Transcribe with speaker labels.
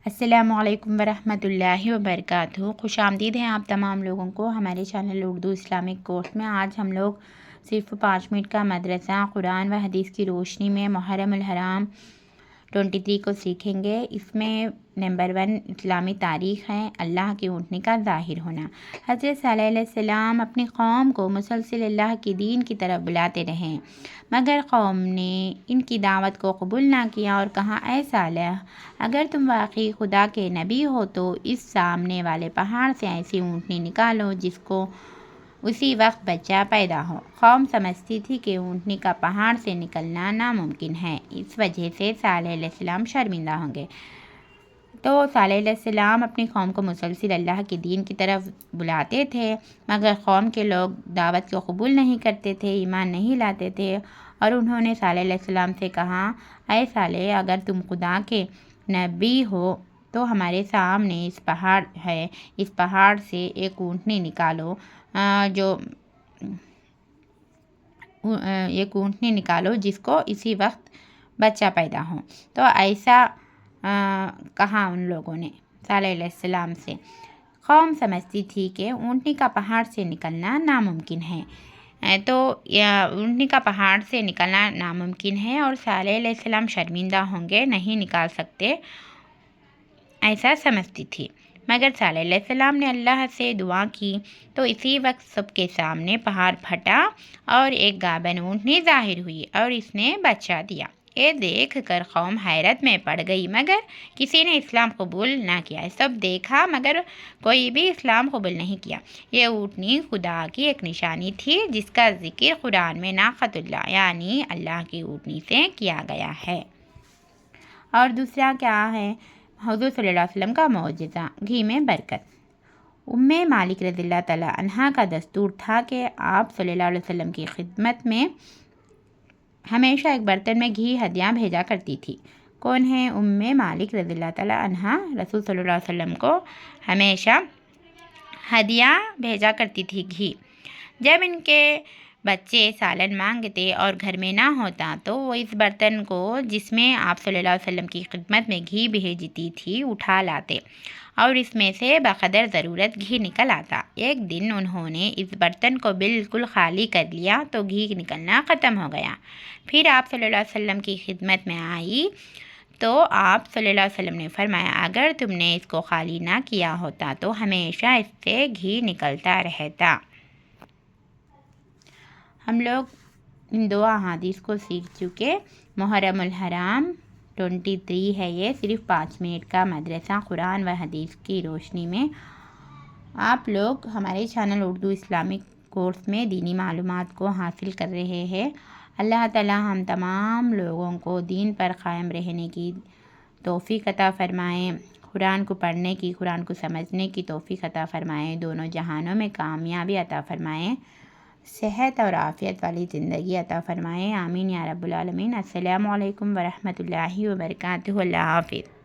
Speaker 1: السلام علیکم ورحمۃ اللہ وبرکاتہ۔ خوش آمدید ہیں آپ تمام لوگوں کو ہمارے چینل اردو اسلامک کورس میں۔ آج ہم لوگ صرف 5 منٹ کا مدرسہ قرآن و حدیث کی روشنی میں محرم الحرام 23 کو سیکھیں گے۔ اس میں نمبر 1 اسلامی تاریخ ہے، اللہ کی اونٹنی کا ظاہر ہونا۔ حضرت صالح علیہ السلام اپنی قوم کو مسلسل اللہ کی دین کی طرف بلاتے رہے، مگر قوم نے ان کی دعوت کو قبول نہ کیا اور کہا، اے صالح، اگر تم واقعی خدا کے نبی ہو تو اس سامنے والے پہاڑ سے ایسی اونٹنی نکالو جس کو اسی وقت بچہ پیدا ہو۔ قوم سمجھتی تھی کہ اونٹنی کا پہاڑ سے نکلنا ناممکن ہے، اس وجہ سے صالح علیہ السلام شرمندہ ہوں گے۔ تو صالح علیہ السلام اپنی قوم کو مسلسل اللہ کی دین کی طرف بلاتے تھے، مگر قوم کے لوگ دعوت کو قبول نہیں کرتے تھے، ایمان نہیں لاتے تھے، اور انہوں نے صالح علیہ السلام سے کہا، اے صالح، اگر تم خدا کے نبی ہو تو ہمارے سامنے اس پہاڑ ہے، اس پہاڑ سے ایک اونٹنی نکالو جس کو اسی وقت بچہ پیدا ہو۔ تو ایسا کہا ان لوگوں نے صالح علیہ السلام سے۔ قوم سمجھتی تھی کہ اونٹنی کا پہاڑ سے نکلنا ناممکن ہے، اونٹنی کا پہاڑ سے نکلنا ناممکن ہے اور صالح علیہ السلام شرمندہ ہوں گے، نہیں نکال سکتے، ایسا سمجھتی تھی۔ مگر صالح علیہ السلام نے اللہ سے دعا کی تو اسی وقت سب کے سامنے پہاڑ پھٹا اور ایک گابن اونٹنی ظاہر ہوئی اور اس نے بچہ دیا۔ یہ دیکھ کر قوم حیرت میں پڑ گئی، مگر کسی نے اسلام قبول نہ کیا۔ سب دیکھا مگر کوئی بھی اسلام قبول نہیں کیا۔ یہ اونٹنی خدا کی ایک نشانی تھی جس کا ذکر قرآن میں ناقۃ اللہ یعنی اللہ کی اونٹنی سے کیا گیا ہے۔ اور دوسرا کیا ہے؟ حضور صلی اللہ علیہ وسلم کا معجزہ، گھی میں برکت۔ مالک رضی اللہ تعالیٰ عنہ کا دستور تھا کہ آپ صلی اللہ علیہ وسلم کی خدمت میں ہمیشہ ایک برتن میں گھی ہدیہ بھیجا کرتی تھی۔ کون ہے؟ مالک رضی اللہ تعالیٰ عنہ رسول صلی اللہ علیہ وسلم کو ہمیشہ ہدیہ بھیجا کرتی تھی، گھی۔ جب ان کے بچے سالن مانگتے اور گھر میں نہ ہوتا تو وہ اس برتن کو جس میں آپ صلی اللہ علیہ وسلم کی خدمت میں گھی بھیجتی تھی اٹھا لاتے اور اس میں سے بقدر ضرورت گھی نکل آتا۔ ایک دن انہوں نے اس برتن کو بالکل خالی کر لیا تو گھی نکلنا ختم ہو گیا۔ پھر آپ صلی اللہ علیہ وسلم کی خدمت میں آئی تو آپ صلی اللہ علیہ وسلم نے فرمایا، اگر تم نے اس کو خالی نہ کیا ہوتا تو ہمیشہ اس سے گھی نکلتا رہتا۔ ہم لوگ ان 2 احادیث کو سیکھ چکے۔ محرم الحرام 23 ہے، یہ صرف 5 منٹ کا مدرسہ قرآن و حدیث کی روشنی میں۔ آپ لوگ ہمارے چینل اردو اسلامک کورس میں دینی معلومات کو حاصل کر رہے ہیں۔ اللہ تعالیٰ ہم تمام لوگوں کو دین پر قائم رہنے کی توفیق عطا فرمائے، قرآن کو پڑھنے کی، قرآن کو سمجھنے کی توفیق عطا فرمائے، دونوں جہانوں میں کامیابی عطا فرمائے، صحت اور عافیت والی زندگی عطا فرمائے، آمین یا رب العالمین۔ السلام علیکم ورحمۃ اللہ وبرکاتہ۔ اللہ حافظ۔